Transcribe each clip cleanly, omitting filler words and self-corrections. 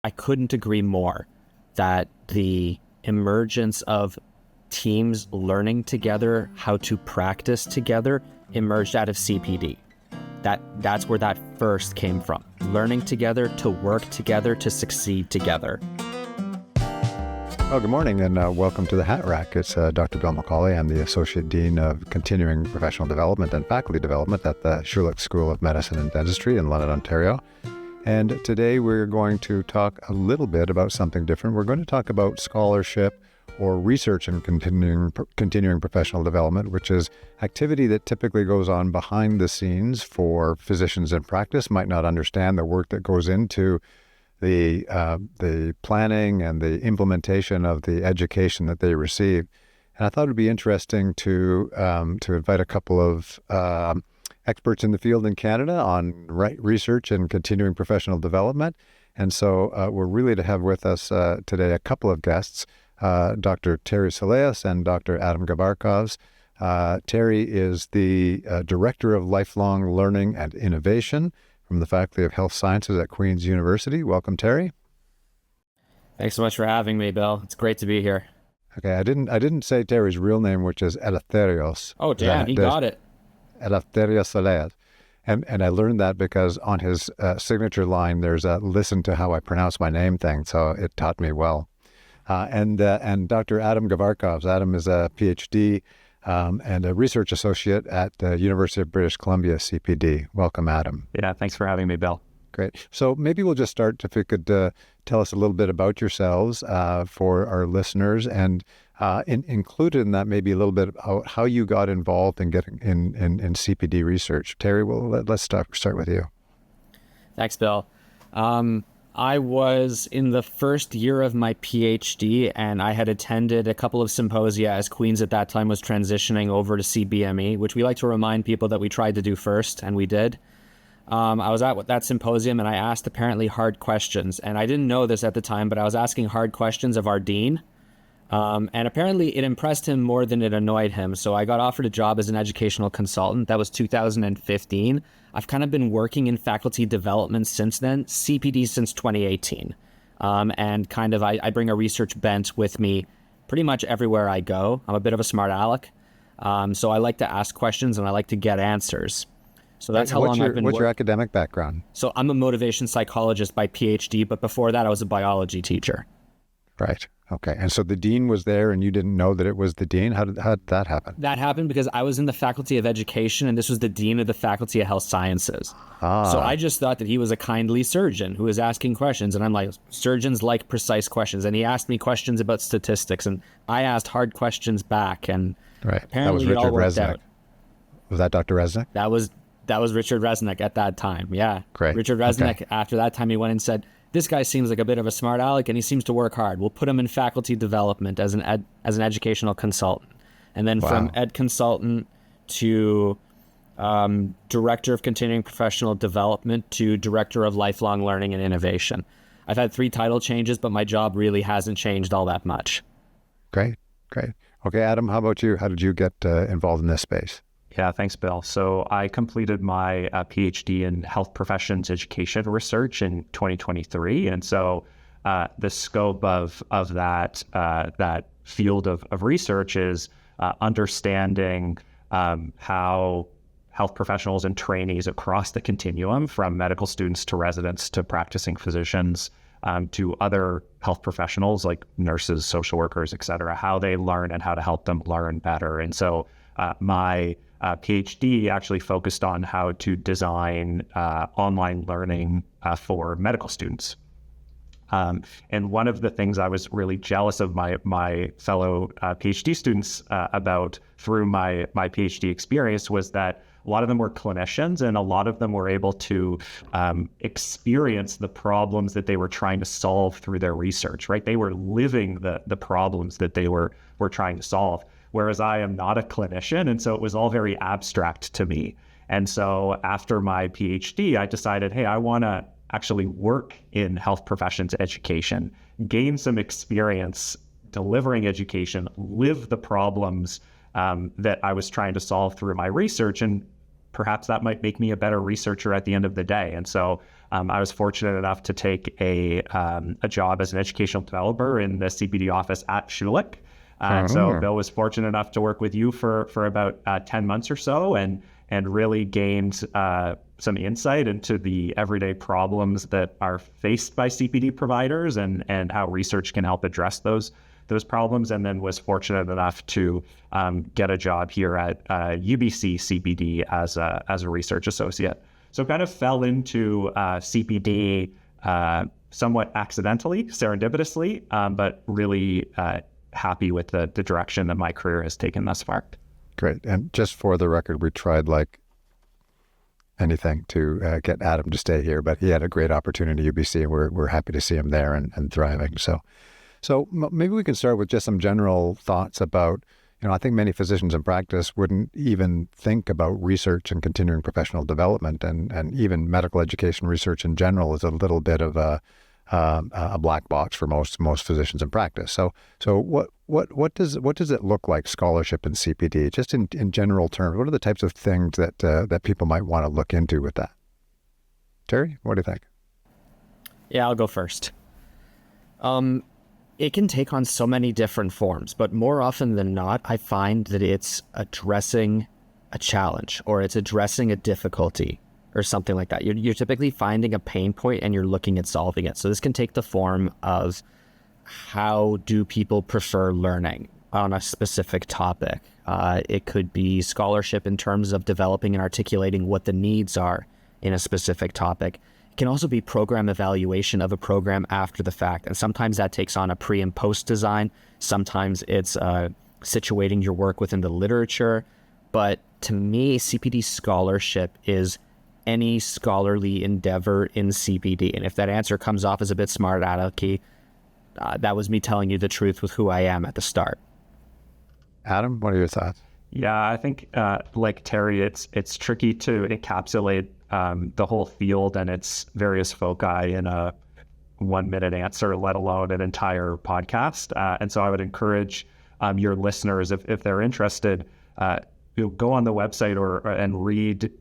I couldn't agree more that the emergence of teams learning together how to practice together emerged out of CPD. That's where that first came from. Learning together, to work together, to succeed together. Well, good morning and welcome to the Hat Rack. It's Dr. Bill McCauley. I'm the Associate Dean of Continuing Professional Development and Faculty Development at the Sherlock School of Medicine and Dentistry in London, Ontario. And today we're going to talk a little bit about something different. We're going to talk about scholarship or research in continuing professional development, which is activity that typically goes on behind the scenes for physicians in practice, might not understand the work that goes into the planning and the implementation of the education that they receive. And I thought it'd be interesting to invite a couple of experts in the field in Canada on research and continuing professional development. And so we're really to have with us today a couple of guests, Dr. Terry Soleas and Dr. Adam Gavarkovs. Terry is the Director of Lifelong Learning and Innovation from the Faculty of Health Sciences at Queen's University. Welcome, Terry. Thanks so much for having me, Bill. It's great to be here. Okay, I didn't say Terry's real name, which is Eleftherios. Oh, damn, he got it. Eleftherios Soleas. And I learned that because on his signature line, there's a listen to how I pronounce my name thing, so it taught me well. And Dr. Adam Gavarkovs. Adam is a PhD and a research associate at the University of British Columbia, CPD. Welcome, Adam. Yeah, thanks for having me, Bill. Great. So maybe we'll just start, if you could tell us a little bit about yourselves for our listeners, and included in that maybe a little bit about how you got involved in getting in CPD research. Terry, let's start with you. Thanks, Bill. I was in the first year of my PhD, and I had attended a couple of symposia as Queen's at that time was transitioning over to CBME, which we like to remind people that we tried to do first, and we did. I was at that symposium, and I asked apparently hard questions, and I didn't know this at the time, but I was asking hard questions of our dean, and apparently it impressed him more than it annoyed him, so I got offered a job as an educational consultant. That was 2015. I've kind of been working in faculty development since then, CPD since 2018. And kind of I bring a research bent with me pretty much everywhere I go. I'm a bit of a smart aleck. So I like to ask questions and I like to get answers. So that's how long I've been working. What's your academic background? So I'm a motivation psychologist by PhD, but before that I was a biology teacher. Right. Okay. And so the dean was there and you didn't know that it was the dean? How did that happen? That happened because I was in the Faculty of Education and this was the dean of the Faculty of Health Sciences. So I just thought that he was a kindly surgeon who was asking questions. And I'm like, surgeons like precise questions. And he asked me questions about statistics and I asked hard questions back. And right. Apparently that was Richard Resnick. Was that Dr. Resnick? That was Richard Resnick at that time. Yeah. Great. Richard Resnick, After that time, he went and said, this guy seems like a bit of a smart aleck and he seems to work hard. We'll put him in faculty development as an educational consultant. And then from ed consultant to director of continuing professional development to director of lifelong learning and innovation. I've had 3 title changes, but my job really hasn't changed all that much. Great. Okay, Adam, how about you? How did you get involved in this space? Yeah, thanks, Bill. So I completed my PhD in health professions education research in 2023. And so the scope of that field of research is understanding how health professionals and trainees across the continuum, from medical students to residents to practicing physicians to other health professionals like nurses, social workers, et cetera, how they learn and how to help them learn better. And so my PhD actually focused on how to design online learning for medical students. And one of the things I was really jealous of my fellow PhD students about through my PhD experience was that a lot of them were clinicians and a lot of them were able to experience the problems that they were trying to solve through their research, right? They were living the problems that they were trying to solve. Whereas I am not a clinician, and so it was all very abstract to me. And so after my PhD, I decided, hey, I want to actually work in health professions education, gain some experience delivering education, live the problems that I was trying to solve through my research, and perhaps that might make me a better researcher at the end of the day. And so I was fortunate enough to take a job as an educational developer in the CPD office at Schulich. And so Bill was fortunate enough to work with you for about 10 months or so, and really gained some insight into the everyday problems that are faced by CPD providers and how research can help address those problems, and then was fortunate enough to get a job here at UBC CPD as a research associate. So kind of fell into CPD somewhat accidentally, serendipitously, but really happy with the direction that my career has taken thus far. Great. And just for the record, we tried like anything to get Adam to stay here, but he had a great opportunity at UBC, and we're happy to see him there and thriving. So maybe we can start with just some general thoughts about, I think many physicians in practice wouldn't even think about research and continuing professional development, and even medical education research in general is a little bit of a black box for most physicians in practice. So what does it look like, scholarship in CPD, just in general terms? What are the types of things that people might want to look into with that? Terry, what do you think? Yeah, I'll go first. It can take on so many different forms, but more often than not, I find that it's addressing a challenge, or it's addressing a difficulty or something like that. You're typically finding a pain point and you're looking at solving it. So this can take the form of, how do people prefer learning on a specific topic? It could be scholarship in terms of developing and articulating what the needs are in a specific topic. It can also be program evaluation of a program after the fact. And sometimes that takes on a pre and post design. Sometimes it's situating your work within the literature. But to me, CPD scholarship is any scholarly endeavor in CPD. And if that answer comes off as a bit smart alecky, that was me telling you the truth with who I am at the start. Adam, what are your thoughts? Yeah, I think like Terry, it's tricky to encapsulate the whole field and its various foci in a 1-minute answer, let alone an entire podcast. And so I would encourage your listeners, if they're interested, go on the website and read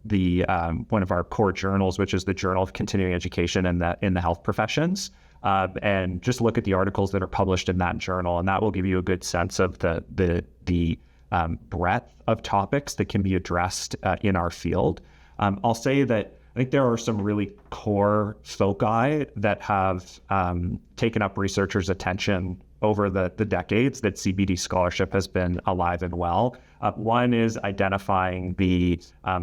the one of our core journals, which is the Journal of Continuing Education in the health professions, and just look at the articles that are published in that journal, and that will give you a good sense of the breadth of topics that can be addressed in our field. I'll say that I think there are some really core foci that have taken up researchers' attention over the decades that CPD scholarship has been alive and well. One is identifying the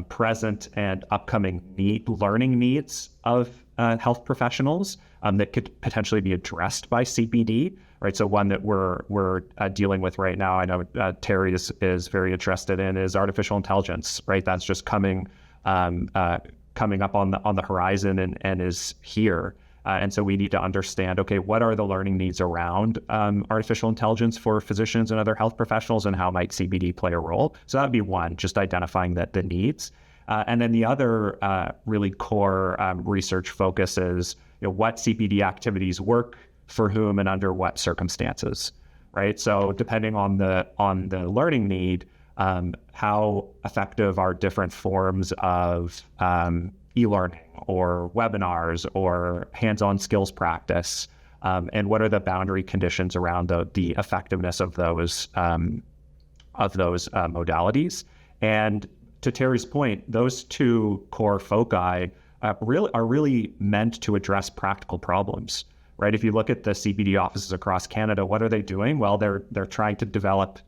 present and upcoming learning needs of health professionals that could potentially be addressed by CPD, right? So one that we're dealing with right now, I know Terry is very interested in, is artificial intelligence, right? That's just coming up on the horizon and is here. And so we need to understand, okay, what are the learning needs around artificial intelligence for physicians and other health professionals, and how might CPD play a role? So that would be one, just identifying the needs. And then the other really core research focus is, what CPD activities work for whom and under what circumstances, right? So depending on the learning need, how effective are different forms of e-learning or webinars or hands-on skills practice, and what are the boundary conditions around the effectiveness of those modalities. And to Terry's point, those two core foci are really meant to address practical problems, right? If you look at the CPD offices across Canada, what are they doing? Well, they're trying to develop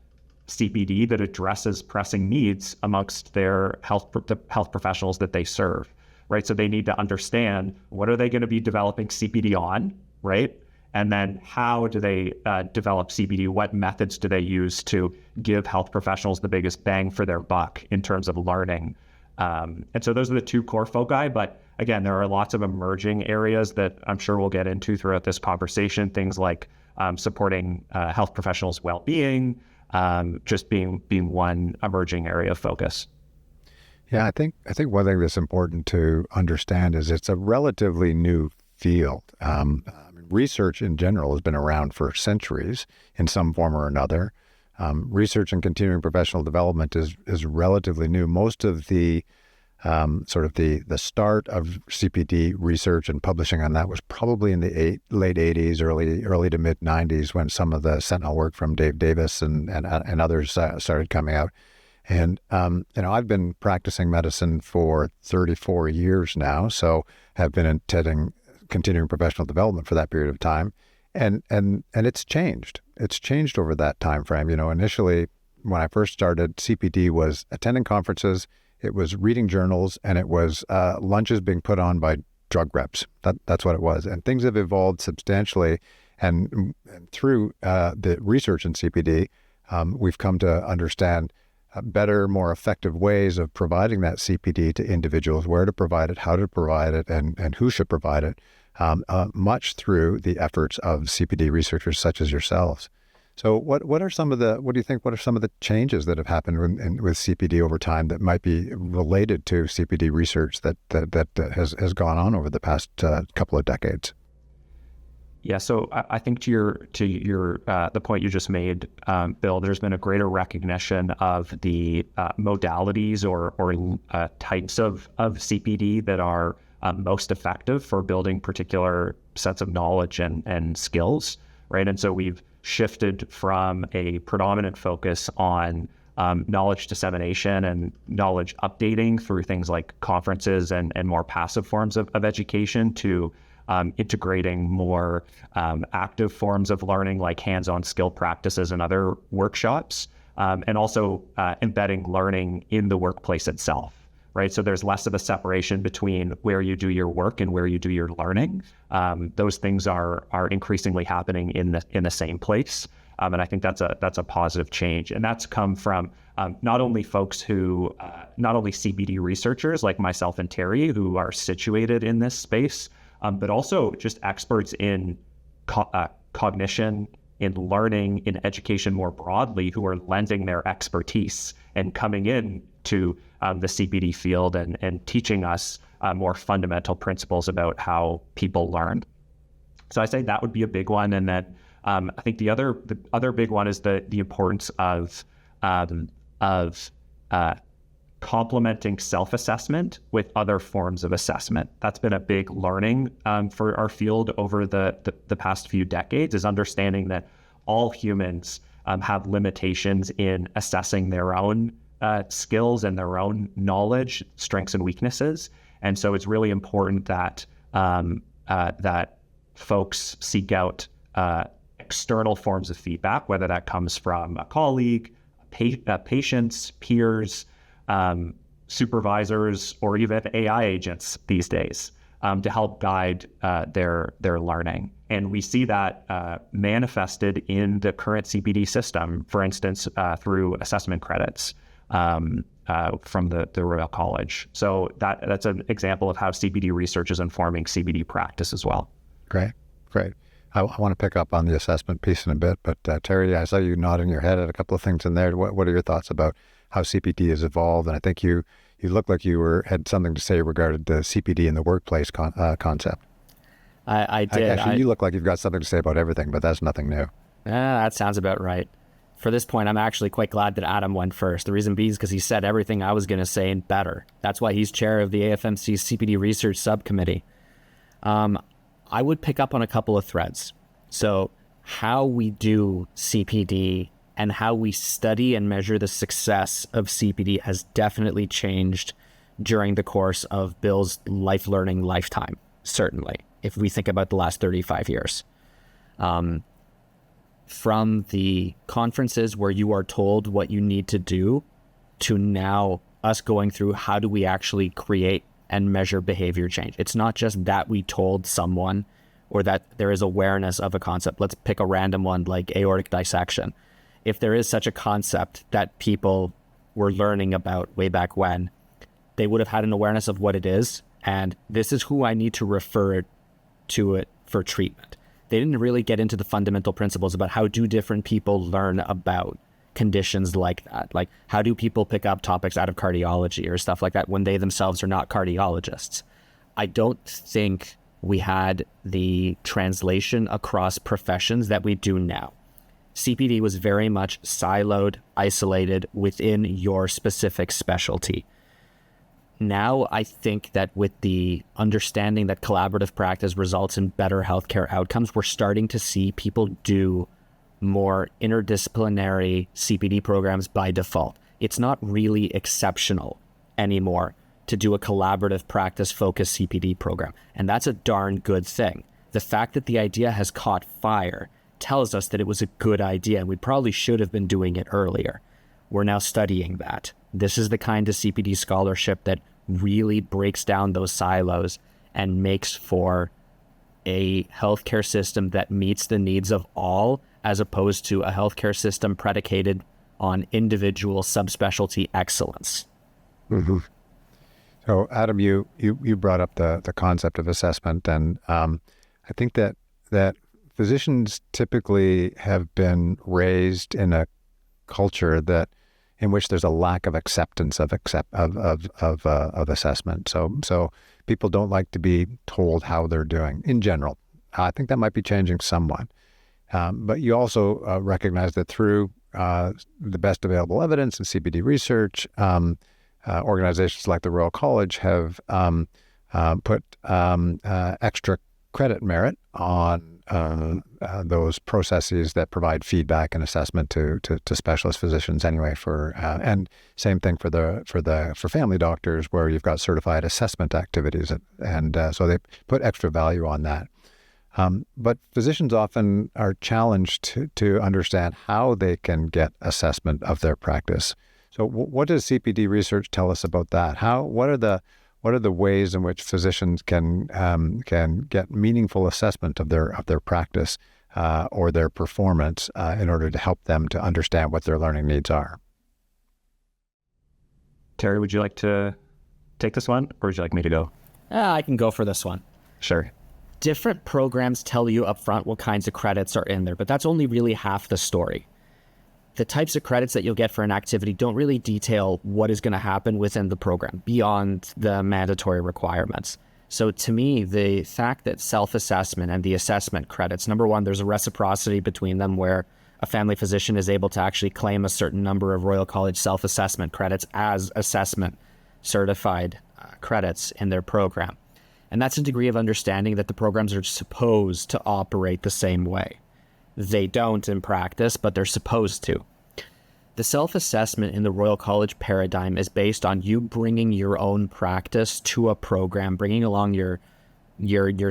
CPD that addresses pressing needs amongst the health professionals that they serve, right? So they need to understand, what are they going to be developing CPD on, right? And then how do they develop CPD? What methods do they use to give health professionals the biggest bang for their buck in terms of learning? And so those are the two core foci. But again, there are lots of emerging areas that I'm sure we'll get into throughout this conversation. Things like supporting health professionals' well-being, just being one emerging area of focus. Yeah, I think one thing that's important to understand is it's a relatively new field. Research in general has been around for centuries in some form or another. Research and continuing professional development is relatively new. Most of the Sort of the start of CPD research and publishing on that was probably in the late 80s, early to mid 90s, when some of the sentinel work from Dave Davis and others started coming out. And, I've been practicing medicine for 34 years now, so have been attending continuing professional development for that period of time. And it's changed. It's changed over that time frame. Initially, when I first started, CPD was attending conferences, it was reading journals, and it was lunches being put on by drug reps. That's what it was. And things have evolved substantially. And through the research in CPD, we've come to understand better, more effective ways of providing that CPD to individuals, where to provide it, how to provide it, and who should provide it, much through the efforts of CPD researchers such as yourselves. So what do you think are some of the changes that have happened with CPD over time that might be related to CPD research that has gone on over the past couple of decades? Yeah, so I think to your the point you just made, Bill, there's been a greater recognition of the modalities or types of CPD that are most effective for building particular sets of knowledge and skills, right? And so we've shifted from a predominant focus on knowledge dissemination and knowledge updating through things like conferences and more passive forms of education to integrating more active forms of learning like hands-on skill practices and other workshops, and also embedding learning in the workplace itself. Right, so there's less of a separation between where you do your work and where you do your learning. Those things are increasingly happening in the same place, and I think that's a positive change. And that's come from not only folks who, not only CPD researchers like myself and Terry, who are situated in this space, but also just experts in cognition, in learning, in education more broadly, who are lending their expertise and coming in to the CPD field and teaching us more fundamental principles about how people learn. So I say that would be a big one. And then I think the other big one is the importance of complementing self-assessment with other forms of assessment. That's been a big learning for our field over the past few decades, is understanding that all humans have limitations in assessing their own skills and their own knowledge, strengths and weaknesses. And so it's really important that that folks seek out external forms of feedback, whether that comes from a colleague, patients, peers, supervisors, or even AI agents these days, to help guide their learning. And we see that manifested in the current CPD system, for instance, through assessment credits from the Royal College. So that's an example of how CPD research is informing CPD practice as well. Great. I want to pick up on the assessment piece in a bit, but Terry, I saw you nodding your head at a couple of things in there. What are your thoughts about how CPD has evolved? And I think you looked like you had something to say regarding the CPD in the workplace concept. I did. Actually, you look like you've got something to say about everything, but that's nothing new. That sounds about right. For this point, I'm actually quite glad that Adam went first. The reason being is because he said everything I was going to say and better. That's why he's chair of the AFMC's CPD Research Subcommittee. I would pick up on a couple of threads. So how we do CPD and how we study and measure the success of CPD has definitely changed during the course of Bill's life learning lifetime, certainly, if we think about the last 35 years. From the conferences where you are told what you need to do to now us going through how do we actually create and measure behavior change. It's not just that we told someone or that there is awareness of a concept. Let's pick a random one like aortic dissection. If there is such a concept that people were learning about way back when, they would have had an awareness of what it is, and this is who I need to refer to it for treatment. They didn't really get into the fundamental principles about how do different people learn about conditions like that. Like, how do people pick up topics out of cardiology or stuff like that when they themselves are not cardiologists? I don't think we had the translation across professions that we do now. CPD was very much siloed, isolated within your specific specialty. Now I think that with the understanding that collaborative practice results in better healthcare outcomes, we're starting to see people do more interdisciplinary CPD programs by default. It's not really exceptional anymore to do a collaborative practice-focused CPD program, and that's a darn good thing. The fact that the idea has caught fire tells us that it was a good idea, and we probably should have been doing it earlier. We're now studying that. This is the kind of CPD scholarship that really breaks down those silos and makes for a healthcare system that meets the needs of all, as opposed to a healthcare system predicated on individual subspecialty excellence. Mm-hmm. So, Adam, you brought up the concept of assessment, and I think that physicians typically have been raised in a culture in which there's a lack of acceptance of assessment. So people don't like to be told how they're doing in general. I think that might be changing somewhat. But you also recognize that through the best available evidence and CPD research, organizations like the Royal College have put extra credit merit on those processes that provide feedback and assessment to specialist physicians anyway. And same thing for family doctors, where you've got certified assessment activities, and so they put extra value on that. But physicians often are challenged to understand how they can get assessment of their practice. So what does CPD research tell us about that? What are the ways in which physicians can get meaningful assessment of their practice or their performance in order to help them to understand what their learning needs are? Terry, would you like to take this one, or would you like me to go? I can go for this one. Sure. Different programs tell you upfront what kinds of credits are in there, but that's only really half the story. The types of credits that you'll get for an activity don't really detail what is going to happen within the program beyond the mandatory requirements. So to me, the fact that self-assessment and the assessment credits, number one, there's a reciprocity between them where a family physician is able to actually claim a certain number of Royal College self-assessment credits as assessment certified credits in their program. And that's a degree of understanding that the programs are supposed to operate the same way. They don't in practice, but they're supposed to. The self-assessment in the Royal College paradigm is based on you bringing your own practice to a program, bringing along your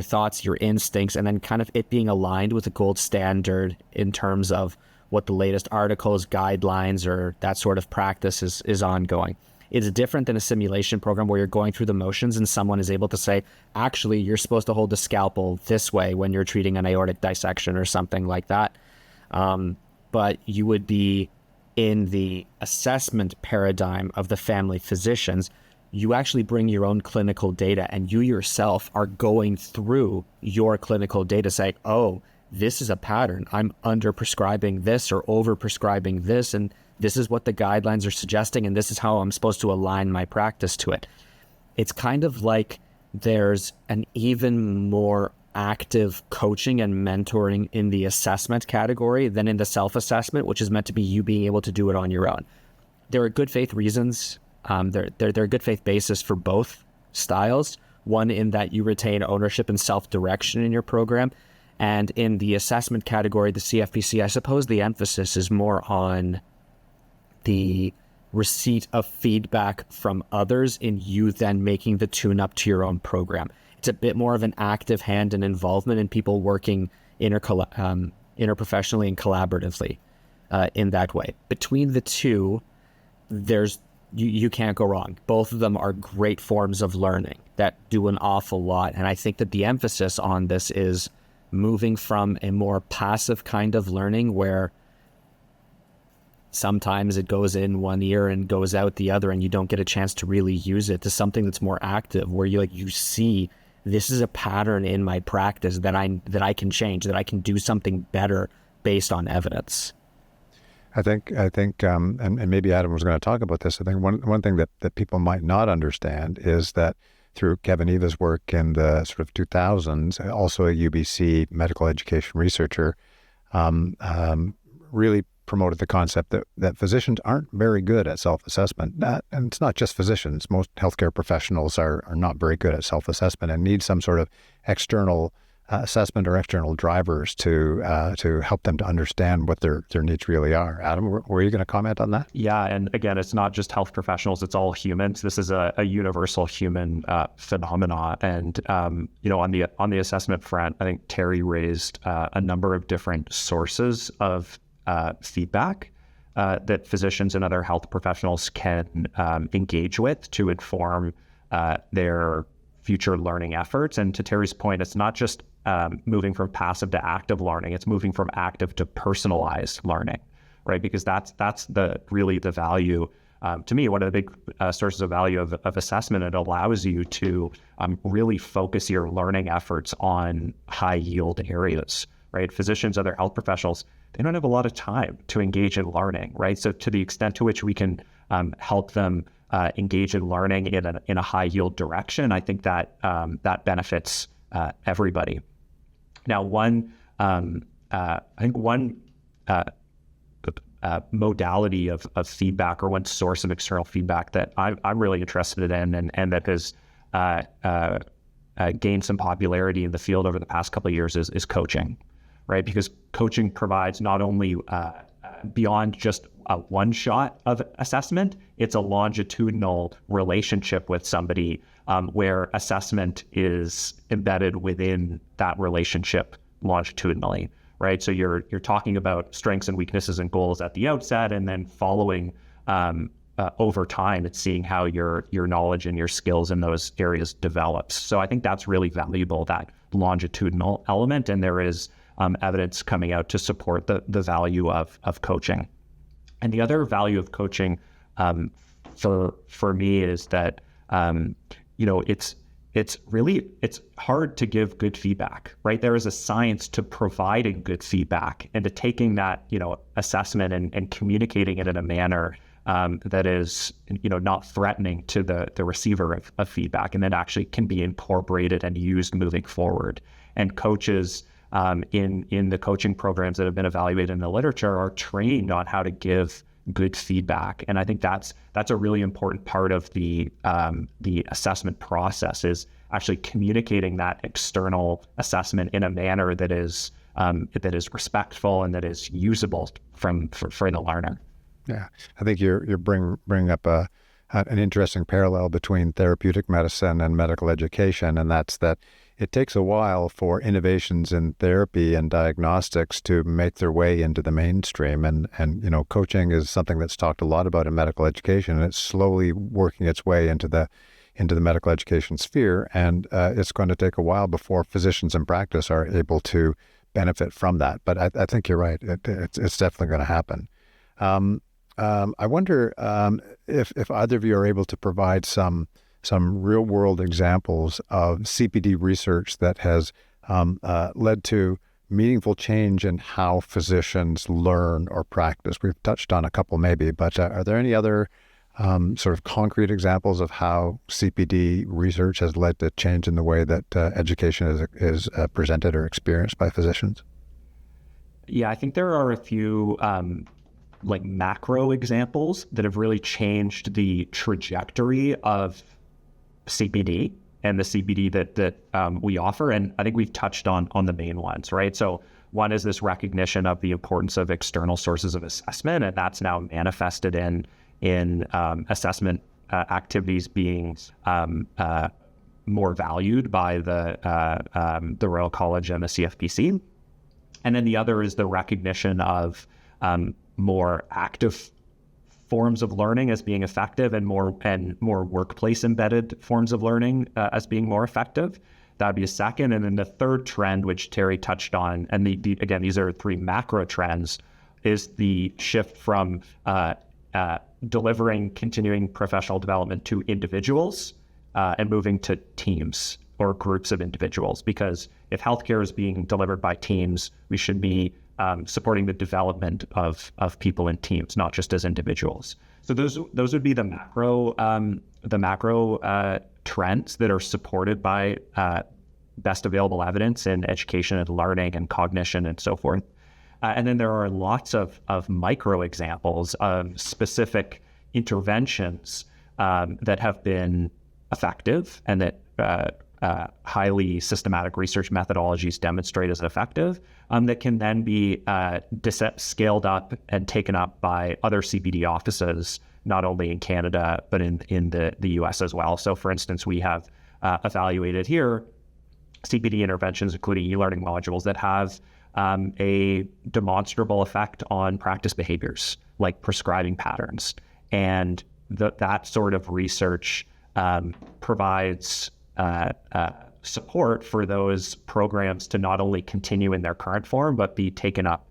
thoughts, your instincts, and then kind of it being aligned with a gold standard in terms of what the latest articles, guidelines, or that sort of practice is ongoing. It's different than a simulation program where you're going through the motions and someone is able to say, actually, you're supposed to hold the scalpel this way when you're treating an aortic dissection or something like that. But you would be in the assessment paradigm of the family physicians. You actually bring your own clinical data, and you yourself are going through your clinical data saying, oh, this is a pattern. I'm under-prescribing this or over-prescribing this, and this is what the guidelines are suggesting, and this is how I'm supposed to align my practice to it. It's kind of like there's an even more active coaching and mentoring in the assessment category than in the self-assessment, which is meant to be you being able to do it on your own. There are good faith reasons. There are good faith basis for both styles. One in that you retain ownership and self-direction in your program. And in the assessment category, the CFPC, I suppose the emphasis is more on the receipt of feedback from others in you then making the tune-up to your own program. It's a bit more of an active hand and involvement in people working interprofessionally and collaboratively in that way. Between the two, you can't go wrong. Both of them are great forms of learning that do an awful lot. And I think that the emphasis on this is moving from a more passive kind of learning where sometimes it goes in one ear and goes out the other and you don't get a chance to really use it, to something that's more active where you see this is a pattern in my practice that I can change, that I can do something better based on evidence. I think, and maybe Adam was going to talk about this. I think one thing that people might not understand is that through Kevin Eva's work in the sort of 2000s, also a UBC medical education researcher, really promoted the concept that physicians aren't very good at self-assessment. And it's not just physicians. Most healthcare professionals are not very good at self-assessment and need some sort of external assessment or external drivers to help them to understand what their needs really are. Adam, were you going to comment on that? Yeah, and again, it's not just health professionals; it's all humans. This is a universal human phenomena. And on the assessment front, I think Terry raised a number of different sources of feedback that physicians and other health professionals can engage with to inform their future learning efforts. And to Terry's point, it's not just moving from passive to active learning; it's moving from active to personalized learning, right? Because that's really the value. To me, one of the big sources of value of assessment. It allows you to really focus your learning efforts on high yield areas, right? Physicians, other health professionals, they don't have a lot of time to engage in learning, right? So to the extent to which we can help them engage in learning in a high yield direction, I think that that benefits everybody. Now, one modality of feedback, or one source of external feedback that I'm really interested in and that has gained some popularity in the field over the past couple of years is coaching, right? Because coaching provides not only beyond just a one shot of assessment, it's a longitudinal relationship with somebody where assessment is embedded within that relationship longitudinally, right? So you're talking about strengths and weaknesses and goals at the outset, and then following over time, it's seeing how your knowledge and your skills in those areas develops. So I think that's really valuable, that longitudinal element, and there is evidence coming out to support the value of coaching. And the other value of coaching for me is that it's hard to give good feedback, right? There is a science to providing good feedback and to taking that assessment and communicating it in a manner that is not threatening to the receiver of feedback, and that actually can be incorporated and used moving forward. And coaches in the coaching programs that have been evaluated in the literature are trained on how to give good feedback. And I think that's a really important part of the assessment process, is actually communicating that external assessment in a manner that is respectful and that is usable for the learner. Yeah, I think you're bringing up an interesting parallel between therapeutic medicine and medical education, and that's that it takes a while for innovations in therapy and diagnostics to make their way into the mainstream. And coaching is something that's talked a lot about in medical education, and it's slowly working its way into the medical education sphere. And it's going to take a while before physicians in practice are able to benefit from that. But I think you're right. It's definitely going to happen. I wonder if either of you are able to provide some real-world examples of CPD research that has led to meaningful change in how physicians learn or practice. We've touched on a couple maybe, but are there any other sort of concrete examples of how CPD research has led to change in the way that education is presented or experienced by physicians? Yeah, I think there are a few macro examples that have really changed the trajectory of CPD and the CPD that we offer. And I think we've touched on the main ones, right? So one is this recognition of the importance of external sources of assessment, and that's now manifested in assessment activities being more valued by the Royal College and the CFPC. And then the other is the recognition of more active forms of learning as being effective, and more workplace embedded forms of learning as being more effective. That would be a second. And then the third trend, which Terry touched on, and again, these are three macro trends, is the shift from delivering continuing professional development to individuals and moving to teams or groups of individuals. Because if healthcare is being delivered by teams, we should be supporting the development of people in teams, not just as individuals. So those would be the macro trends that are supported by best available evidence in education and learning and cognition and so forth. And then there are lots of micro examples of specific interventions that have been effective and that highly systematic research methodologies demonstrate as effective, that can then be scaled up and taken up by other CPD offices, not only in Canada, but in the US as well. So for instance, we have evaluated here CPD interventions, including e-learning modules that have a demonstrable effect on practice behaviors, like prescribing patterns. And that sort of research provides support for those programs to not only continue in their current form, but be taken up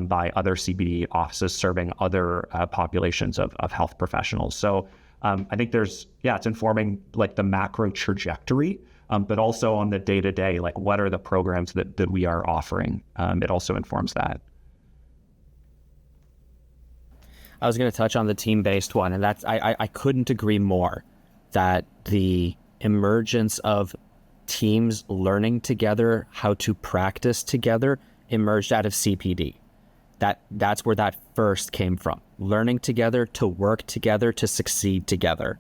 by other CPD offices serving other populations of health professionals. So I think it's informing like the macro trajectory, but also on the day-to-day, like what are the programs that we are offering? It also informs that. I was going to touch on the team-based one, and that's I couldn't agree more that the emergence of teams learning together how to practice together emerged out of CPD. That's where that first came from. Learning together, to work together, to succeed together.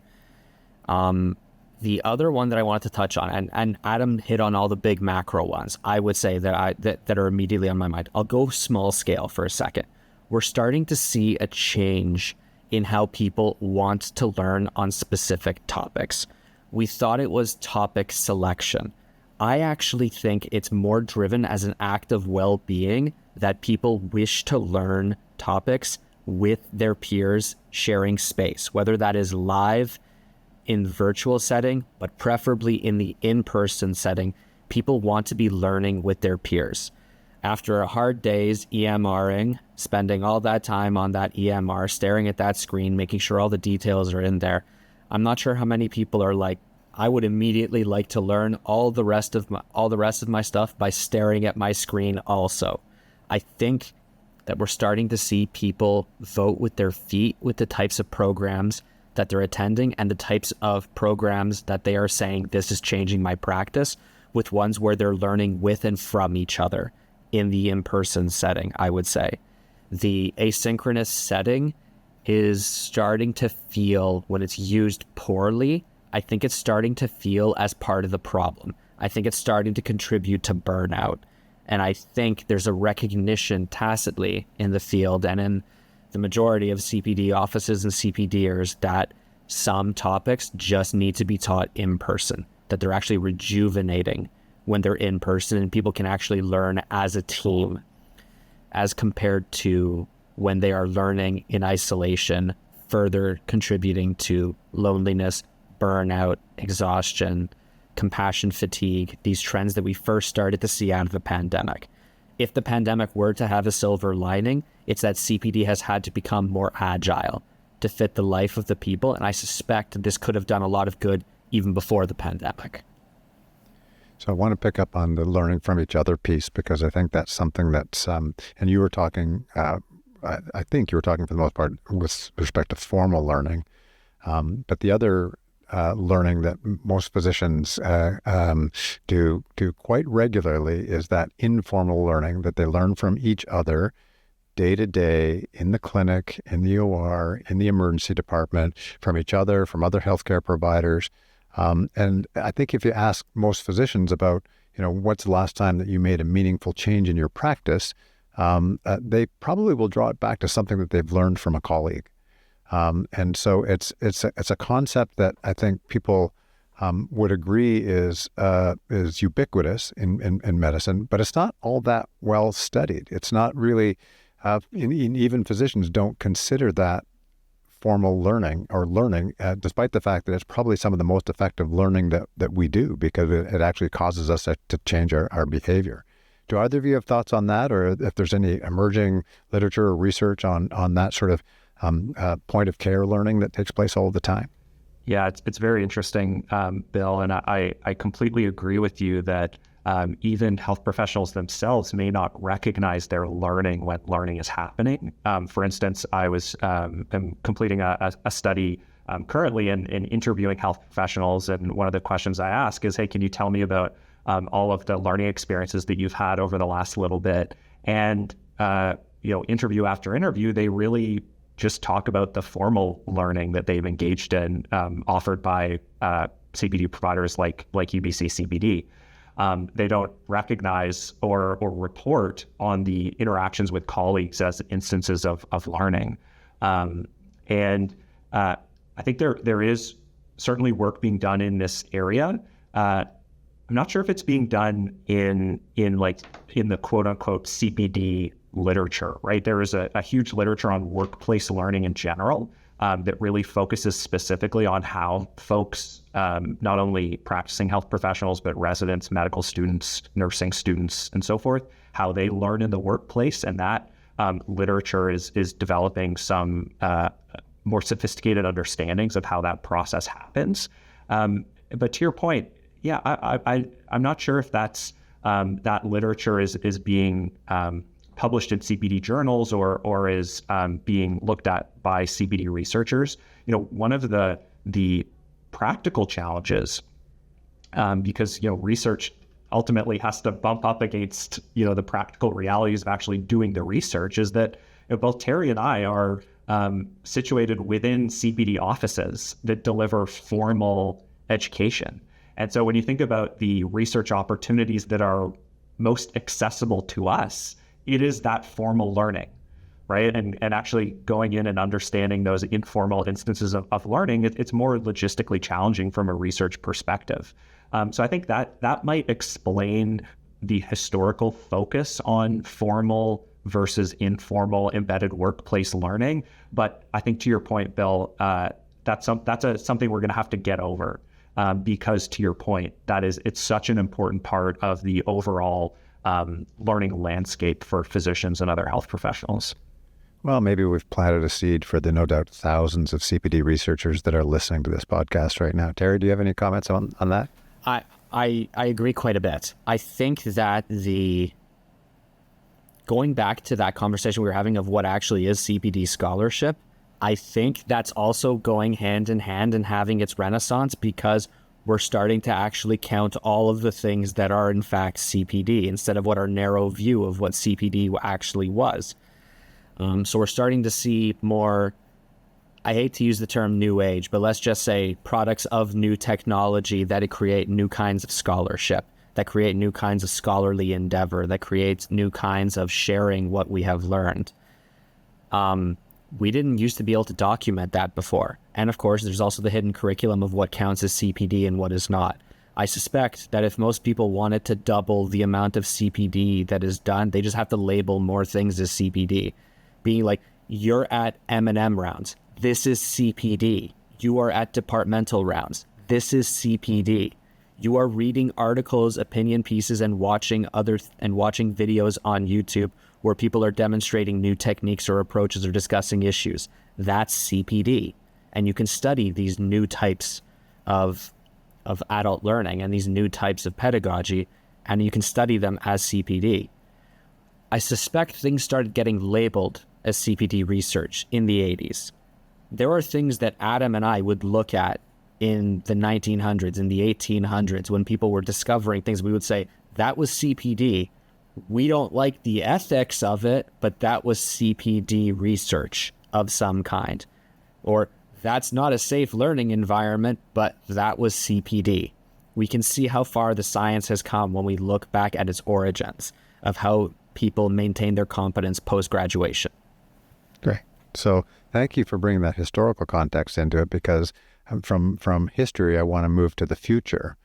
The other one that I wanted to touch on, and Adam hit on all the big macro ones, I would say that are immediately on my mind. I'll go small scale for a second. We're starting to see a change in how people want to learn on specific topics. We thought it was topic selection. I actually think it's more driven as an act of well-being that people wish to learn topics with their peers sharing space, whether that is live in virtual setting, but preferably in the in-person setting. People want to be learning with their peers. After a hard day's EMRing, spending all that time on that EMR, staring at that screen, making sure all the details are in there, I'm not sure how many people are like, I would immediately like to learn all the rest of my stuff by staring at my screen also. I think that we're starting to see people vote with their feet with the types of programs that they're attending and the types of programs that they are saying, this is changing my practice, with ones where they're learning with and from each other in the in-person setting, I would say. The asynchronous setting is starting to feel, when it's used poorly, I think it's starting to feel as part of the problem. I think it's starting to contribute to burnout. And I think there's a recognition tacitly in the field and in the majority of CPD offices and CPDers that some topics just need to be taught in person, that they're actually rejuvenating when they're in person and people can actually learn as a team, as compared to when they are learning in isolation, further contributing to loneliness, burnout, exhaustion, compassion fatigue, these trends that we first started to see out of the pandemic. If the pandemic were to have a silver lining, it's that CPD has had to become more agile to fit the life of the people, and I suspect this could have done a lot of good even before the pandemic. So I want to pick up on the learning from each other piece, because I think that's something that's, and you were talking, I think you were talking for the most part with respect to formal learning, but the other learning that most physicians do quite regularly is that informal learning that they learn from each other day to day in the clinic, in the OR, in the emergency department, from each other, from other healthcare providers. And I think if you ask most physicians about, what's the last time that you made a meaningful change in your practice, they probably will draw it back to something that they've learned from a colleague. And so it's a concept that I think people would agree is ubiquitous in medicine, but it's not all that well studied. It's not really, even physicians don't consider that formal learning or learning, despite the fact that it's probably some of the most effective learning that we do, because it actually causes us to change our behavior. Do either of you have thoughts on that, or if there's any emerging literature or research on that sort of point of care learning that takes place all the time? Yeah, it's very interesting, Bill, and I completely agree with you that even health professionals themselves may not recognize they're learning when learning is happening. For instance, I was completing a study currently in interviewing health professionals, and one of the questions I ask is, hey, can you tell me about all of the learning experiences that you've had over the last little bit? And interview after interview, they really just talk about the formal learning that they've engaged in, offered by CPD providers like UBC CPD. They don't recognize or report on the interactions with colleagues as instances of learning. And I think there is certainly work being done in this area. I'm not sure if it's being done in the quote unquote CPD literature, right? There is a huge literature on workplace learning in general that really focuses specifically on how folks, not only practicing health professionals, but residents, medical students, nursing students, and so forth, how they learn in the workplace. And that literature is developing some more sophisticated understandings of how that process happens. But to your point, yeah, I'm not sure if that's that literature is being published in CPD journals or is being looked at by CPD researchers. One of the practical challenges, because research ultimately has to bump up against the practical realities of actually doing the research, is that both Terry and I are situated within CPD offices that deliver formal education. And so when you think about the research opportunities that are most accessible to us, it is that formal learning, right? And actually going in and understanding those informal instances of learning, it's more logistically challenging from a research perspective. So I think that might explain the historical focus on formal versus informal embedded workplace learning. But I think to your point, Bill, that's something we're going to have to get over, because to your point, it's such an important part of the overall learning landscape for physicians and other health professionals. Well, maybe we've planted a seed for the no doubt thousands of CPD researchers that are listening to this podcast right now. Terry, do you have any comments on that? I agree quite a bit. I think that going back to that conversation we were having of what actually is CPD scholarship, I think that's also going hand in hand and having its renaissance, because we're starting to actually count all of the things that are in fact CPD instead of what our narrow view of what CPD actually was. So we're starting to see more, I hate to use the term new age, but let's just say products of new technology that create new kinds of scholarship, that create new kinds of scholarly endeavor, that creates new kinds of sharing what we have learned. We didn't used to be able to document that before. And of course, there's also the hidden curriculum of what counts as CPD and what is not. I suspect that if most people wanted to double the amount of CPD that is done, they just have to label more things as CPD. Being like, you're at M&M rounds. This is CPD. You are at departmental rounds. This is CPD. You are reading articles, opinion pieces, and watching videos on YouTube where people are demonstrating new techniques or approaches or discussing issues. That's CPD. And you can study these new types of adult learning and these new types of pedagogy, and you can study them as CPD. I suspect things started getting labeled as CPD research in the 80s. There are things that Adam and I would look at in the 1900s, in the 1800s, when people were discovering things. We would say, that was CPD. We don't like the ethics of it, but that was CPD research of some kind. Or that's not a safe learning environment, but that was CPD. We can see how far the science has come when we look back at its origins of how people maintain their competence post-graduation. Great. So thank you for bringing that historical context into it, because from history, I want to move to the future.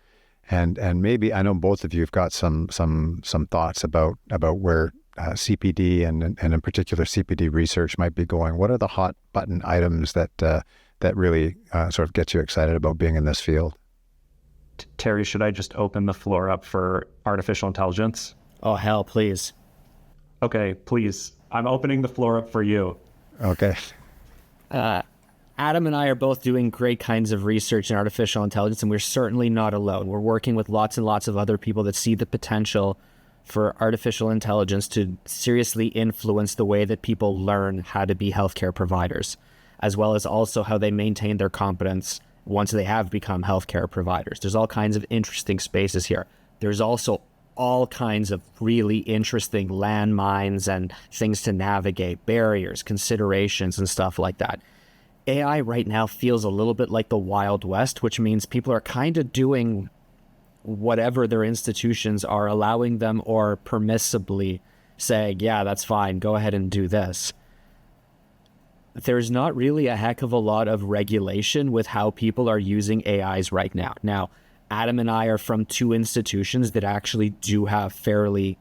And maybe, I know both of you have got some thoughts about where CPD and in particular CPD research might be going. What are the hot button items that really sort of get you excited about being in this field? Terry, should I just open the floor up for artificial intelligence? Oh, hell, please. Okay, please. I'm opening the floor up for you. Okay. Adam and I are both doing great kinds of research in artificial intelligence, and we're certainly not alone. We're working with lots and lots of other people that see the potential for artificial intelligence to seriously influence the way that people learn how to be healthcare providers, as well as also how they maintain their competence once they have become healthcare providers. There's all kinds of interesting spaces here. There's also all kinds of really interesting landmines and things to navigate, barriers, considerations, and stuff like that. AI right now feels a little bit like the Wild West, which means people are kind of doing whatever their institutions are allowing them, or permissibly saying, yeah, that's fine, go ahead and do this. There's not really a heck of a lot of regulation with how people are using AIs right now. Now, Adam and I are from two institutions that actually do have fairly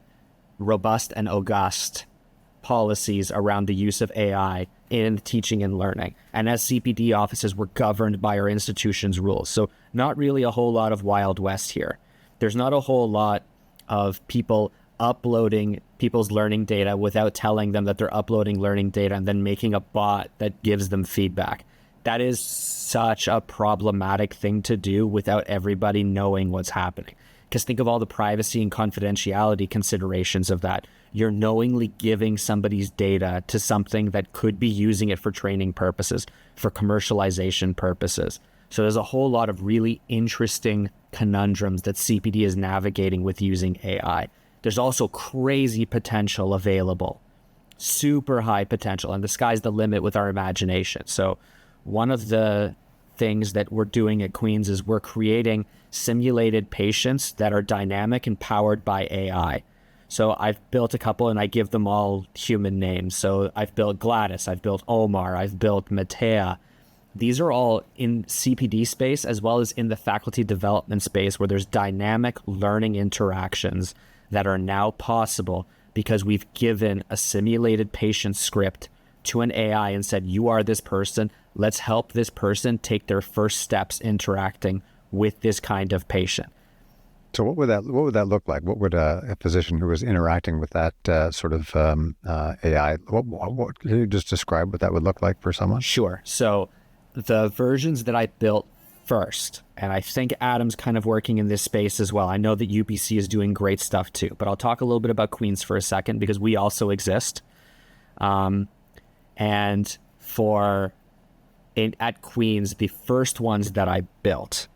robust and august policies around the use of AI in teaching and learning. And as CPD offices, we're governed by our institution's rules. So not really a whole lot of Wild West here. There's not a whole lot of people uploading people's learning data without telling them that they're uploading learning data and then making a bot that gives them feedback. That is such a problematic thing to do without everybody knowing what's happening. Because think of all the privacy and confidentiality considerations of that. You're knowingly giving somebody's data to something that could be using it for training purposes, for commercialization purposes. So there's a whole lot of really interesting conundrums that CPD is navigating with using AI. There's also crazy potential available, super high potential, and the sky's the limit with our imagination. So one of the things that we're doing at Queen's is we're creating simulated patients that are dynamic and powered by AI. So I've built a couple and I give them all human names. So I've built Gladys, I've built Omar, I've built Matea. These are all in CPD space as well as in the faculty development space, where there's dynamic learning interactions that are now possible because we've given a simulated patient script to an AI and said, you are this person, let's help this person take their first steps interacting with this kind of patient. So what would that look like? What would a physician who was interacting with that sort of AI, what can you just describe what that would look like for someone? Sure. So the versions that I built first, and I think Adam's kind of working in this space as well. I know that UBC is doing great stuff too, but I'll talk a little bit about Queen's for a second because we also exist. And at Queen's, the first ones that I built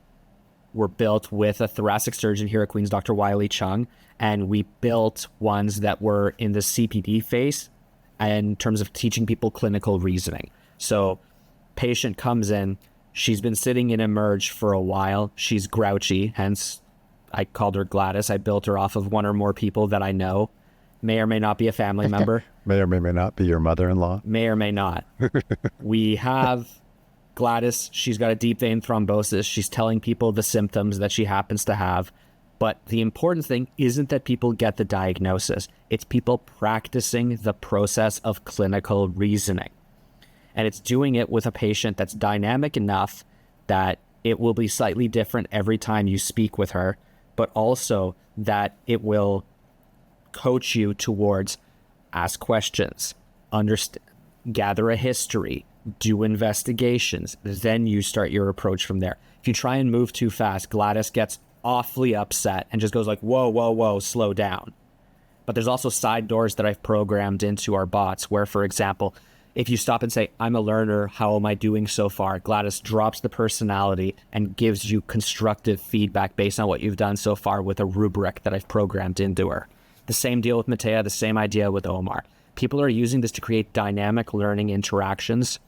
were built with a thoracic surgeon here at Queen's, Dr. Wiley Chung, and we built ones that were in the CPD phase in terms of teaching people clinical reasoning. So patient comes in, she's been sitting in Emerge for a while, she's grouchy, hence I called her Gladys. I built her off of one or more people that I know, may or may not be a family member. May or may not be your mother-in-law. May or may not. We have Gladys, she's got a deep vein thrombosis. She's telling people the symptoms that she happens to have. But the important thing isn't that people get the diagnosis. It's people practicing the process of clinical reasoning. And it's doing it with a patient that's dynamic enough that it will be slightly different every time you speak with her, but also that it will coach you towards ask questions, gather a history, do investigations, then you start your approach from there. If you try and move too fast, Gladys gets awfully upset and just goes like, whoa, slow down. But there's also side doors that I've programmed into our bots where, for example, if you stop and say, I'm a learner, how am I doing so far? Gladys drops the personality and gives you constructive feedback based on what you've done so far with a rubric that I've programmed into her. The same deal with Matea, the same idea with Omar. People are using this to create dynamic learning interactions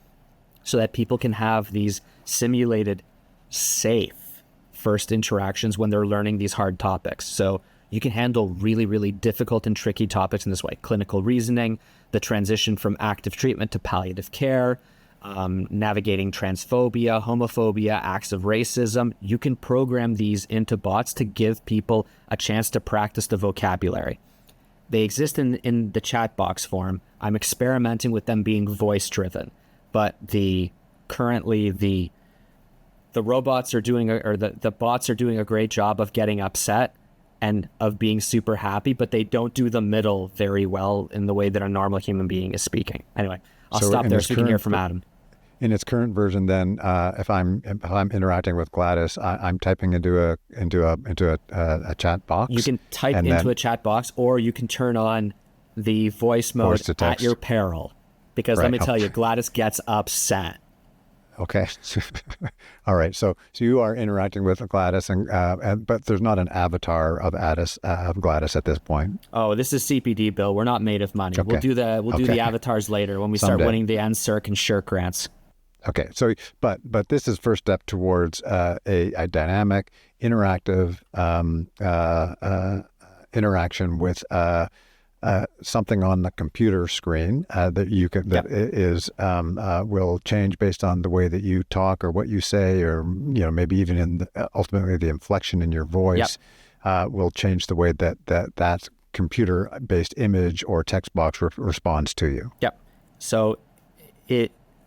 so that people can have these simulated, safe first interactions when they're learning these hard topics. So you can handle really, really difficult and tricky topics in this way. Clinical reasoning, the transition from active treatment to palliative care, navigating transphobia, homophobia, acts of racism. You can program these into bots to give people a chance to practice the vocabulary. They exist in the chat box form. I'm experimenting with them being voice-driven, but currently the robots are doing, the bots are doing a great job of getting upset and of being super happy, but they don't do the middle very well in the way that a normal human being is speaking. Anyway, I'll stop there so we can hear from Adam. In its current version, then, if I'm interacting with Gladys, I'm typing into a chat box. You can type into a chat box, or you can turn on the voice mode at your peril. Because let me tell you, Gladys gets upset. Okay. All right. So you are interacting with Gladys, but there's not an avatar of Gladys at this point. Oh, this is CPD, Bill. We're not made of money. Okay. We'll do the avatars later when we start Someday. winning the NSERC and SHIRK grants. Okay. So, but this is first step towards a dynamic, interactive interaction with something on the computer screen that you can will change based on the way that you talk or what you say, or maybe even ultimately the inflection in your voice will change the way that computer-based image or text box responds to you. Yep. So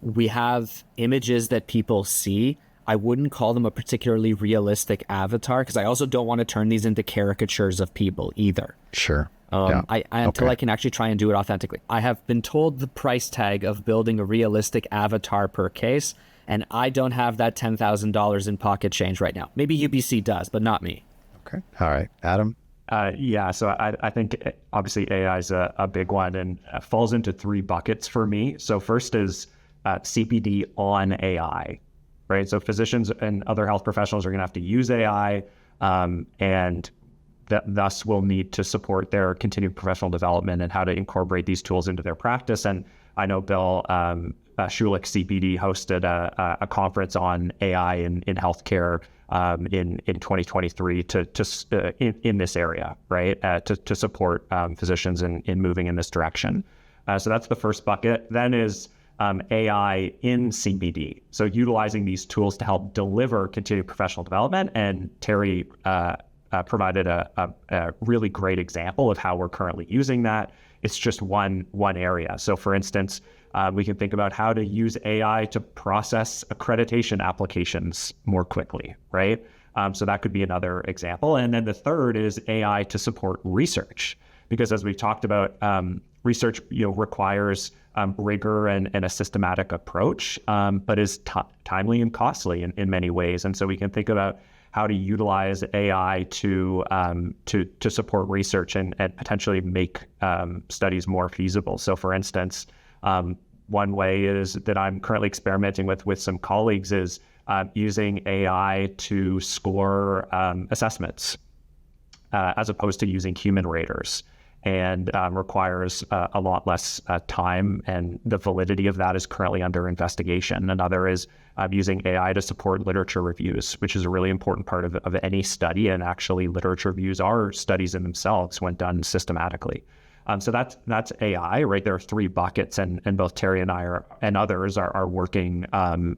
we have images that people see. I wouldn't call them a particularly realistic avatar, because I also don't want to turn these into caricatures of people either. Sure. Until I can actually try and do it authentically. I have been told the price tag of building a realistic avatar per case, and I don't have that $10,000 in pocket change right now. Maybe UBC does, but not me. Okay. All right. Adam? So I think obviously AI is a big one, and falls into three buckets for me. So first is CPD on AI, right? So physicians and other health professionals are going to have to use AI, and thus will need to support their continued professional development and how to incorporate these tools into their practice. And I know Bill Schulich CPD hosted a conference on AI in healthcare in 2023 in this area, right? To support physicians in moving in this direction. So that's the first bucket. Then is AI in CPD. So utilizing these tools to help deliver continued professional development. And Terry provided a really great example of how we're currently using that. It's just one area. So for instance, we can think about how to use AI to process accreditation applications more quickly, right? So that could be another example. And then the third is AI to support research, because as we've talked about, research requires rigor and a systematic approach, but is timely and costly in many ways. And so we can think about how to utilize AI to support research and potentially make studies more feasible. So for instance, one way is that I'm currently experimenting with some colleagues is using AI to score assessments as opposed to using human raters, and requires a lot less time, and the validity of that is currently under investigation. Another is using AI to support literature reviews, which is a really important part of any study, and actually literature reviews are studies in themselves when done systematically. So that's AI, right? There are three buckets, and both Terry and I and others are working on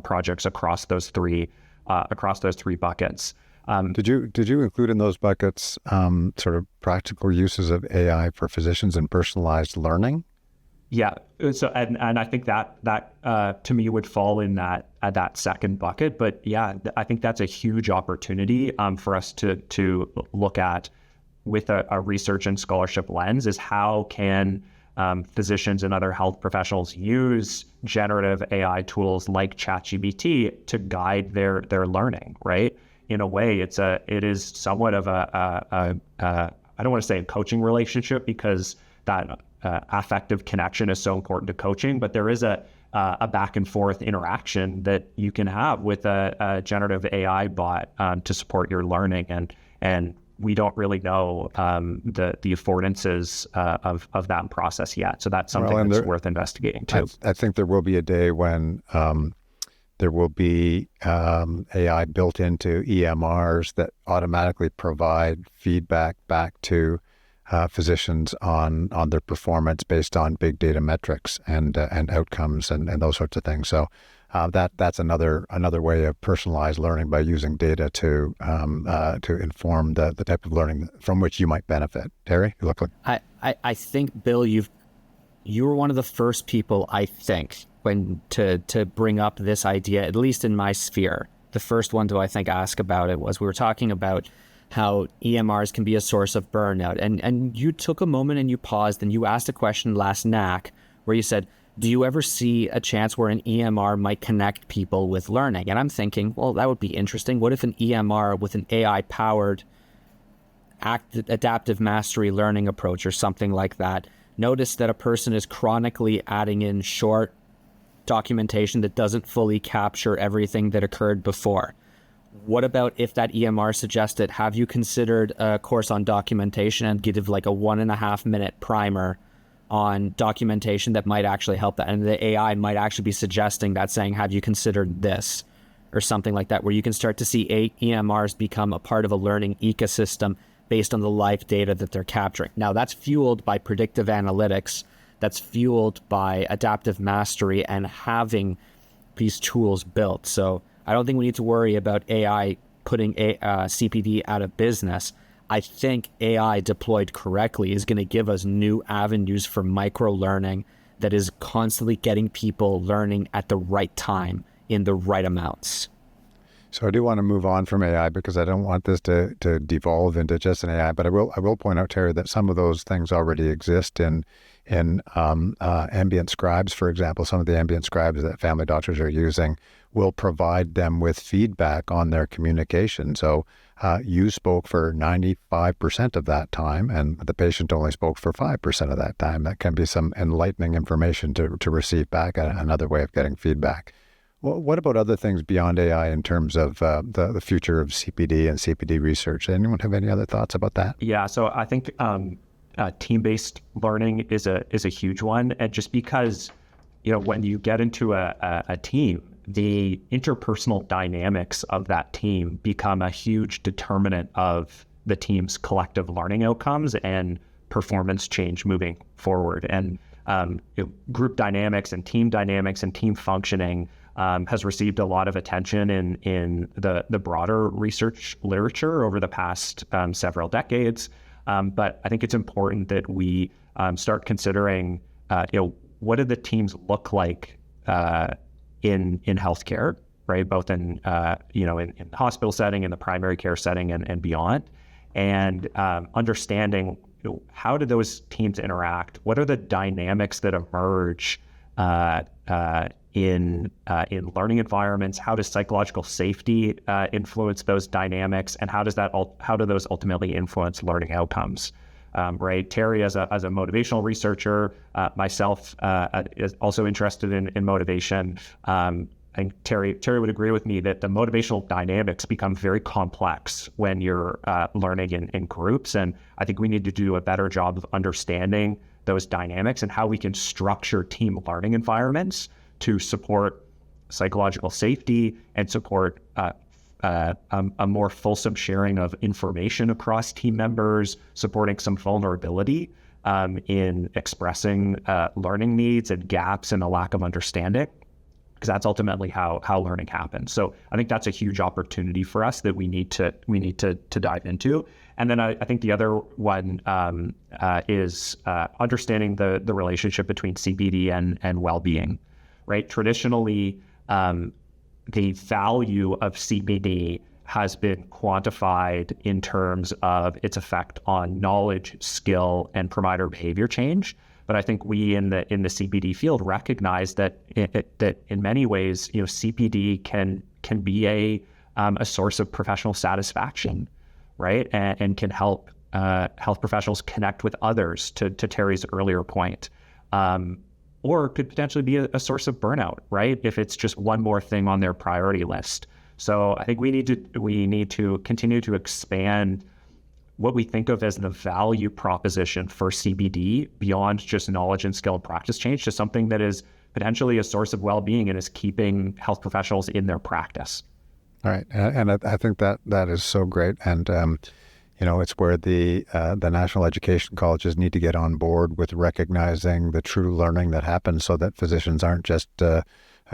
projects across those three buckets. Did you include in those buckets sort of practical uses of AI for physicians and personalized learning? Yeah. So and I think that to me would fall in that second bucket. But yeah, I think that's a huge opportunity for us to look at with a research and scholarship lens, is how can physicians and other health professionals use generative AI tools like ChatGPT to guide their learning, right? In a way, it is somewhat of I don't want to say a coaching relationship, because that affective connection is so important to coaching, but there is a back and forth interaction that you can have with a generative AI bot to support your learning, and we don't really know the affordances of that process yet. So that's something that's worth investigating too. I think there will be a day when there will be AI built into EMRs that automatically provide feedback back to physicians on their performance based on big data metrics and outcomes and those sorts of things. So that's another way of personalized learning, by using data to inform the type of learning from which you might benefit. Terry, you look like I think, Bill, you were one of the first people, I think, when to bring up this idea, at least in my sphere. The first one to, I think, ask about it was, we were talking about how EMRs can be a source of burnout. And you took a moment and you paused and you asked a question last NAC where you said, do you ever see a chance where an EMR might connect people with learning? And I'm thinking, well, that would be interesting. What if an EMR with an AI-powered adaptive mastery learning approach or something like that noticed that a person is chronically adding in short documentation that doesn't fully capture everything that occurred before. What about if that EMR suggested, have you considered a course on documentation, and give like a 1.5 minute primer on documentation that might actually help that? And the AI might actually be suggesting that, saying, have you considered this? Or something like that, where you can start to see EMRs become a part of a learning ecosystem based on the live data that they're capturing. Now, that's fueled by predictive analytics, that's fueled by adaptive mastery and having these tools built. So I don't think we need to worry about AI putting CPD out of business. I think AI deployed correctly is going to give us new avenues for micro-learning that is constantly getting people learning at the right time in the right amounts. So I do want to move on from AI because I don't want this to devolve into just an AI, but I will point out, Terry, that some of those things already exist in ambient scribes, for example. Some of the ambient scribes that family doctors are using will provide them with feedback on their communication. So you spoke for 95% of that time, and the patient only spoke for 5% of that time. That can be some enlightening information to receive back, another way of getting feedback. Well, what about other things beyond AI in terms of the future of CPD and CPD research? Anyone have any other thoughts about that? Yeah, so I think team-based learning is a huge one, and just because when you get into a team, the interpersonal dynamics of that team become a huge determinant of the team's collective learning outcomes and performance change moving forward. And group dynamics and team functioning has received a lot of attention in the broader research literature over the past several decades. But I think it's important that we start considering, what do the teams look like in healthcare, right? Both in the hospital setting, in the primary care setting, and beyond, and understanding how do those teams interact? What are the dynamics that emerge in learning environments? How does psychological safety influence those dynamics, and how do those ultimately influence learning outcomes? Right, Terry, as a motivational researcher, myself is also interested in motivation. I think Terry would agree with me that the motivational dynamics become very complex when you're learning in groups, and I think we need to do a better job of understanding those dynamics and how we can structure team learning environments to support psychological safety and support a more fulsome sharing of information across team members, supporting some vulnerability in expressing learning needs and gaps and a lack of understanding, because that's ultimately how learning happens. So I think that's a huge opportunity for us that we need to dive into. And then I think the other one is understanding the relationship between CPD and well-being. Right, traditionally, the value of CPD has been quantified in terms of its effect on knowledge, skill, and provider behavior change. But I think we in the CPD field recognize that in many ways, CPD can be a source of professional satisfaction, right, and can help health professionals connect with others. To Terry's earlier point. Or could potentially be a source of burnout, right? If it's just one more thing on their priority list. So I think we need to continue to expand what we think of as the value proposition for CPD beyond just knowledge and skill and practice change to something that is potentially a source of well-being and is keeping health professionals in their practice. All right, and I think that is so great, and it's where the national education colleges need to get on board with recognizing the true learning that happens, so that physicians aren't just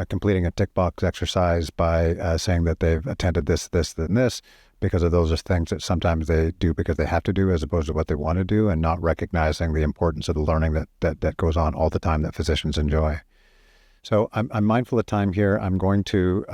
completing a tick box exercise by saying that they've attended this, and this, because of those are things that sometimes they do because they have to do as opposed to what they want to do, and not recognizing the importance of the learning that goes on all the time that physicians enjoy. So I'm mindful of time here. I'm going to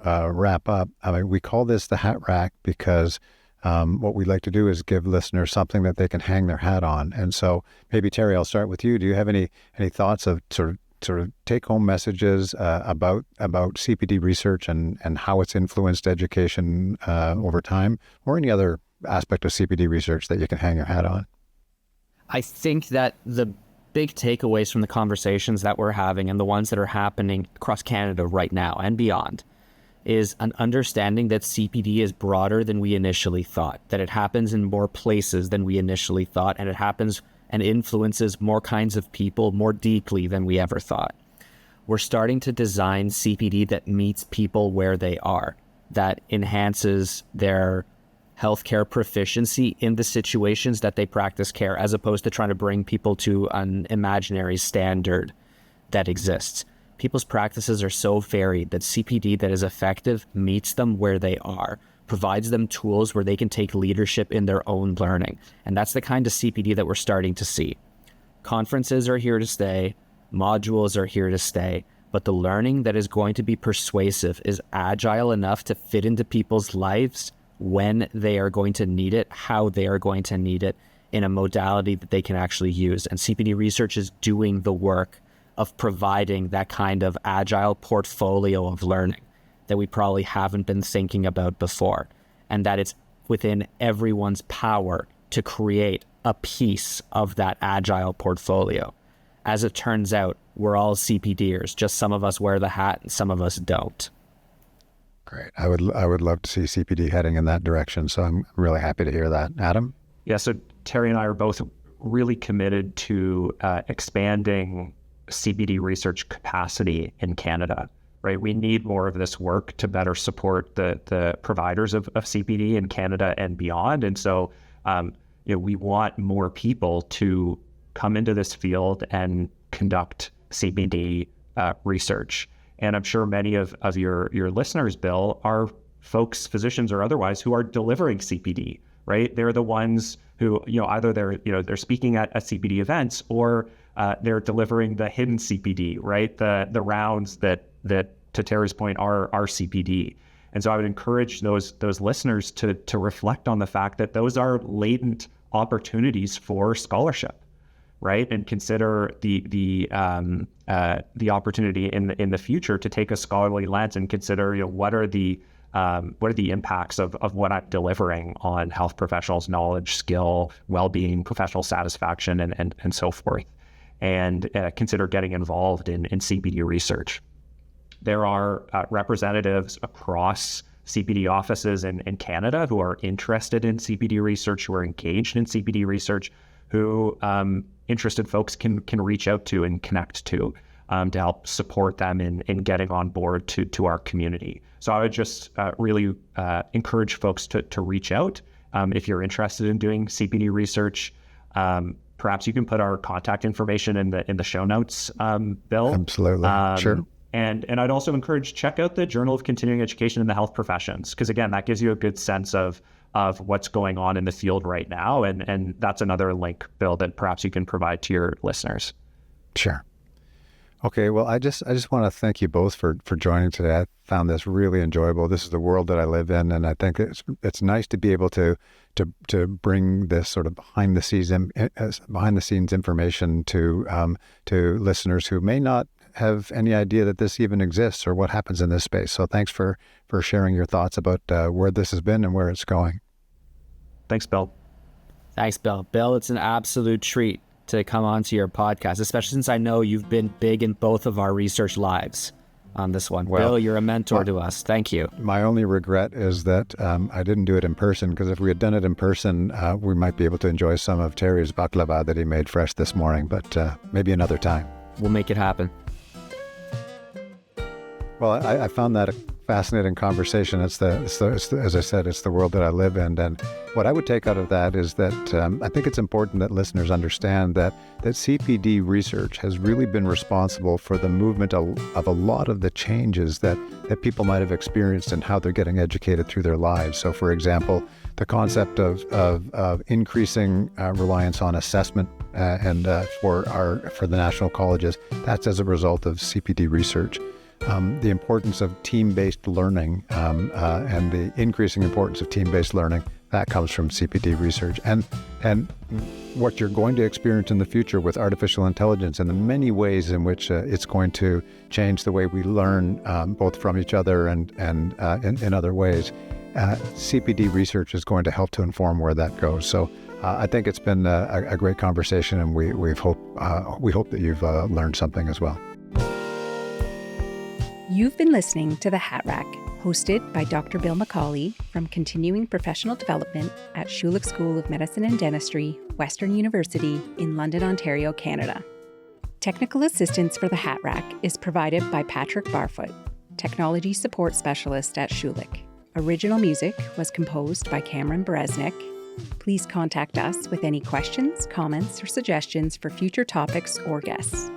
wrap up. I mean, we call this the Hat Rack because what we'd like to do is give listeners something that they can hang their hat on. And so maybe, Terry, I'll start with you. Do you have any thoughts of sort of take-home messages about CPD research and how it's influenced education over time, or any other aspect of CPD research that you can hang your hat on? I think that the big takeaways from the conversations that we're having and the ones that are happening across Canada right now and beyond is an understanding that CPD is broader than we initially thought, that it happens in more places than we initially thought, and it happens and influences more kinds of people more deeply than we ever thought. We're starting to design CPD that meets people where they are, that enhances their healthcare proficiency in the situations that they practice care, as opposed to trying to bring people to an imaginary standard that exists. People's practices are so varied that CPD that is effective meets them where they are, provides them tools where they can take leadership in their own learning. And that's the kind of CPD that we're starting to see. Conferences are here to stay, modules are here to stay, but the learning that is going to be persuasive is agile enough to fit into people's lives when they are going to need it, how they are going to need it, in a modality that they can actually use. And CPD research is doing the work of providing that kind of agile portfolio of learning that we probably haven't been thinking about before, and that it's within everyone's power to create a piece of that agile portfolio. As it turns out, we're all CPDers, just some of us wear the hat and some of us don't. Great. I would love to see CPD heading in that direction. So I'm really happy to hear that. Adam? Yeah, so Terry and I are both really committed to expanding CPD research capacity in Canada, right? We need more of this work to better support the providers of CPD in Canada and beyond. And so, we want more people to come into this field and conduct CPD research. And I'm sure many of your listeners, Bill, are folks, physicians or otherwise, who are delivering CPD, right? They're the ones who, either they're speaking at CPD events, or they're delivering the hidden CPD, right? The rounds that to Terry's point are CPD. And so I would encourage those listeners to reflect on the fact that those are latent opportunities for scholarship, right? And consider the opportunity in the future to take a scholarly lens and consider, what are the impacts of what I'm delivering on health professionals' knowledge, skill, well-being, professional satisfaction, and so forth, and consider getting involved in CPD research. There are representatives across CPD offices in Canada who are interested in CPD research, who are engaged in CPD research, who interested folks can reach out to and connect to help support them in getting on board to our community. So I would just really encourage folks to reach out if you're interested in doing CPD research. Perhaps you can put our contact information in the show notes, Bill. Absolutely, sure. And I'd also encourage, check out the Journal of Continuing Education in the Health Professions, because again, that gives you a good sense of what's going on in the field right now. And that's another link, Bill, that perhaps you can provide to your listeners. Sure. Okay, well, I just want to thank you both for joining today. I found this really enjoyable. This is the world that I live in, and I think it's nice to be able to bring this sort of behind the scenes information to listeners who may not have any idea that this even exists or what happens in this space. So thanks for sharing your thoughts about where this has been and where it's going. Thanks, Bill. Thanks, Bill. Bill, it's an absolute treat to come onto your podcast, especially since I know you've been big in both of our research lives on this one. Well, Bill, you're a mentor to us. Thank you. My only regret is that I didn't do it in person, because if we had done it in person, we might be able to enjoy some of Terry's baklava that he made fresh this morning, but maybe another time. We'll make it happen. Well, I found that a fascinating conversation. It's as I said, it's the world that I live in. And what I would take out of that is that I think it's important that listeners understand that CPD research has really been responsible for the movement of a lot of the changes that people might have experienced in how they're getting educated through their lives. So, for example, the concept of increasing reliance on assessment for the national colleges, that's as a result of CPD research. The importance of team-based learning and the increasing importance of team-based learning, that comes from CPD research. And what you're going to experience in the future with artificial intelligence and the many ways in which it's going to change the way we learn both from each other and in other ways, CPD research is going to help to inform where that goes. So I think it's been a great conversation, and we hope that you've learned something as well. You've been listening to The Hat Rack, hosted by Dr. Bill McCauley from Continuing Professional Development at Schulich School of Medicine and Dentistry, Western University in London, Ontario, Canada. Technical assistance for The Hat Rack is provided by Patrick Barfoot, Technology Support Specialist at Schulich. Original music was composed by Cameron Bereznik. Please contact us with any questions, comments, or suggestions for future topics or guests.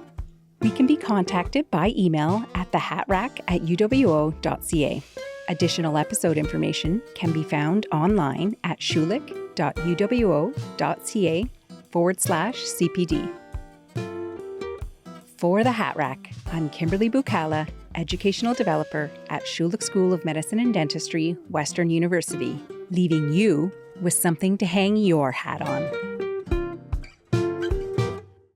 We can be contacted by email at thehatrack@uwo.ca. Additional episode information can be found online at schulich.uwo.ca/CPD. For The Hat Rack, I'm Kimberly Bukala, Educational Developer at Schulich School of Medicine and Dentistry, Western University, leaving you with something to hang your hat on.